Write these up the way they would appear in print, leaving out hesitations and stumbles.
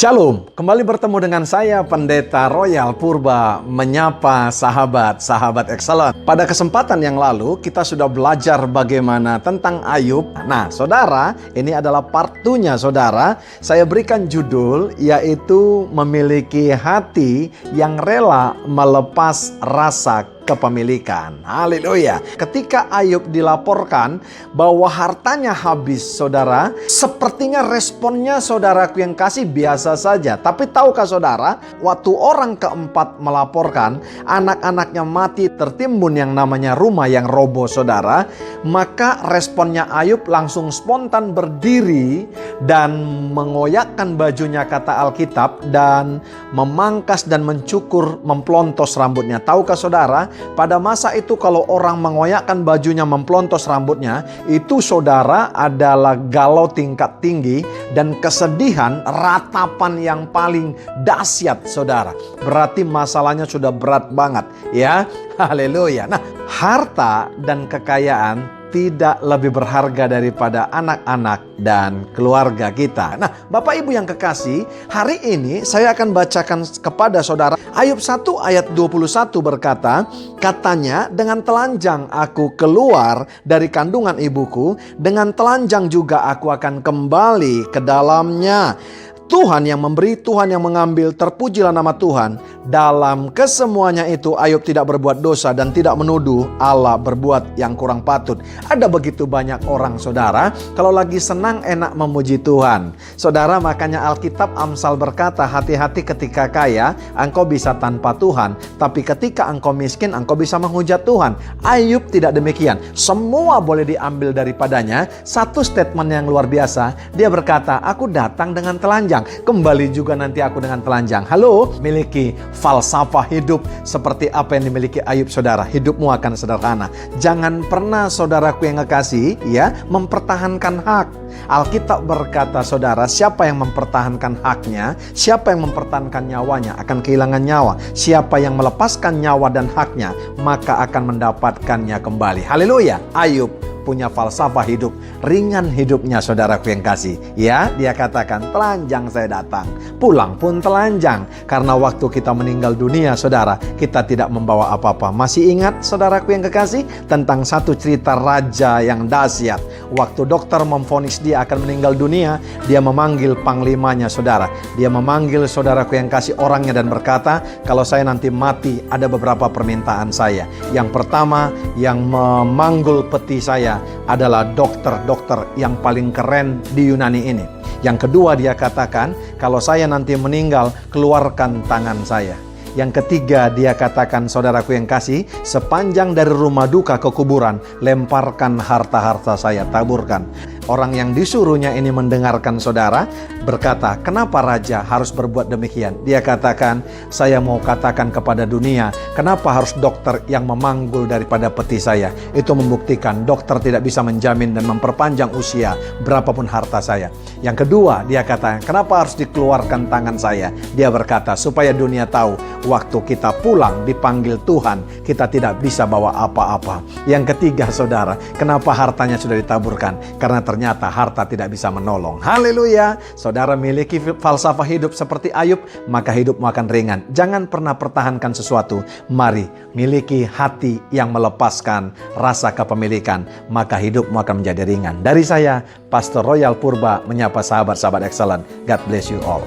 Shalom, kembali bertemu dengan saya Pendeta Royal Purba menyapa sahabat-sahabat excellent. Pada kesempatan yang lalu kita sudah belajar bagaimana tentang Ayub. Nah saudara, ini adalah part 2-nya saudara. Saya berikan judul yaitu memiliki hati yang rela melepas rasa kepemilikan. Haleluya. Ketika Ayub dilaporkan bahwa hartanya habis saudara, sepertinya responnya saudaraku yang kasih biasa saja. Tapi tahukah saudara, waktu orang keempat melaporkan anak-anaknya mati tertimbun yang namanya rumah yang roboh saudara, maka responnya Ayub langsung spontan berdiri dan mengoyakkan bajunya kata Alkitab dan memangkas dan mencukur memplontos rambutnya. Tahukah saudara, pada masa itu kalau orang mengoyakkan bajunya memplontos rambutnya, itu saudara adalah galau tingkat tinggi dan kesedihan ratapan yang paling dahsyat saudara. Berarti masalahnya sudah berat banget ya. Haleluya. Nah, harta dan kekayaan tidak lebih berharga daripada anak-anak dan keluarga kita. Nah, Bapak Ibu yang kekasih, hari ini saya akan bacakan kepada saudara Ayub 1 ayat 21 berkata, katanya, dengan telanjang aku keluar dari kandungan ibuku, dengan telanjang juga aku akan kembali ke dalamnya. Tuhan yang memberi, Tuhan yang mengambil, terpujilah nama Tuhan. Dalam kesemuanya itu Ayub tidak berbuat dosa dan tidak menuduh Allah berbuat yang kurang patut. Ada begitu banyak orang saudara, kalau lagi senang enak memuji Tuhan. Saudara, makanya Alkitab Amsal berkata, hati-hati ketika kaya, engkau bisa tanpa Tuhan. Tapi ketika engkau miskin, engkau bisa menghujat Tuhan. Ayub tidak demikian. Semua boleh diambil daripadanya. Satu statement yang luar biasa. Dia berkata, aku datang dengan telanjang, kembali juga nanti aku dengan telanjang. Halo, miliki falsafah hidup seperti apa yang dimiliki Ayub saudara. Hidupmu akan sederhana. Jangan pernah saudaraku yang ngekasih ya mempertahankan hak. Alkitab berkata saudara, siapa yang mempertahankan haknya, siapa yang mempertahankan nyawanya akan kehilangan nyawa. Siapa yang melepaskan nyawa dan haknya, maka akan mendapatkannya kembali. Haleluya. Ayub punya falsafah hidup, ringan hidupnya saudaraku yang kasih. Ya, dia katakan, telanjang saya datang, pulang pun telanjang. Karena waktu kita meninggal dunia saudara, kita tidak membawa apa-apa. Masih ingat saudaraku yang kekasih tentang satu cerita raja yang dahsyat. Waktu dokter memvonis dia akan meninggal dunia, dia memanggil panglimanya saudara. Dia memanggil saudaraku yang kasih orangnya dan berkata, kalau saya nanti mati ada beberapa permintaan saya. Yang pertama, yang memanggul peti saya adalah dokter-dokter yang paling keren di Yunani ini. Yang kedua dia katakan, kalau saya nanti meninggal, keluarkan tangan saya. Yang ketiga dia katakan, saudaraku yang kasih, sepanjang dari rumah duka ke kuburan, lemparkan harta-harta saya, taburkan. Orang yang disuruhnya ini mendengarkan saudara, berkata, kenapa raja harus berbuat demikian? Dia katakan, saya mau katakan kepada dunia, kenapa harus dokter yang memanggul daripada peti saya? Itu membuktikan dokter tidak bisa menjamin dan memperpanjang usia berapapun harta saya. Yang kedua, dia katakan, kenapa harus dikeluarkan tangan saya? Dia berkata, supaya dunia tahu, waktu kita pulang dipanggil Tuhan, kita tidak bisa bawa apa-apa. Yang ketiga saudara, kenapa hartanya sudah ditaburkan? Karena ternyata harta tidak bisa menolong. Haleluya. Saudara miliki falsafah hidup seperti Ayub, maka hidupmu akan ringan. Jangan pernah pertahankan sesuatu. Mari miliki hati yang melepaskan rasa kepemilikan, maka hidupmu akan menjadi ringan. Dari saya, Pastor Royal Purba menyapa sahabat-sahabat excellent. God bless you all.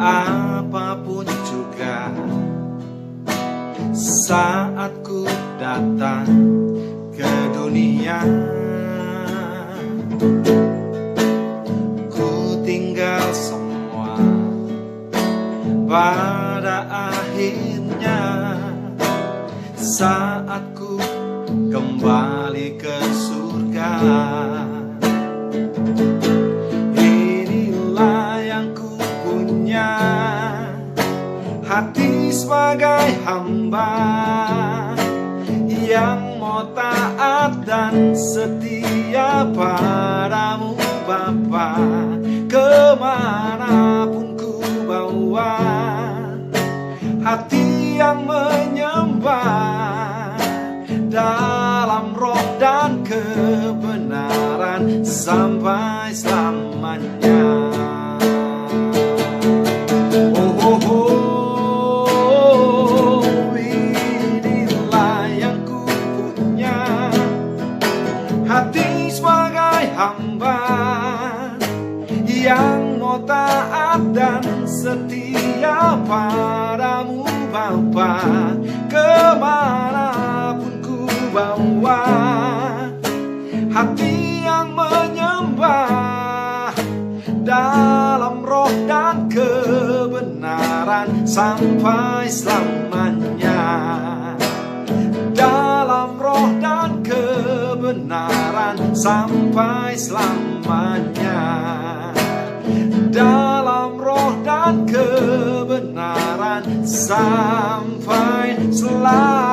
Apapun juga saat ku datang ke dunia, ku tinggal semua pada akhirnya saat ku kembali ke surga. Hati sebagai hamba yang mau taat dan setia padamu Bapa, kemanapun ku bawa hati yang menyembah selamanya. Oh, oh, oh, inilah yang ku punya, hati sebagai hamba yang mau taat dan setia padamu Bapa. Kemanapun ku bawa, hati yang menyembah dalam roh dan kebenaran sampai selamanya. Dalam roh dan kebenaran sampai selamanya. Dalam roh dan kebenaran sampai selamanya.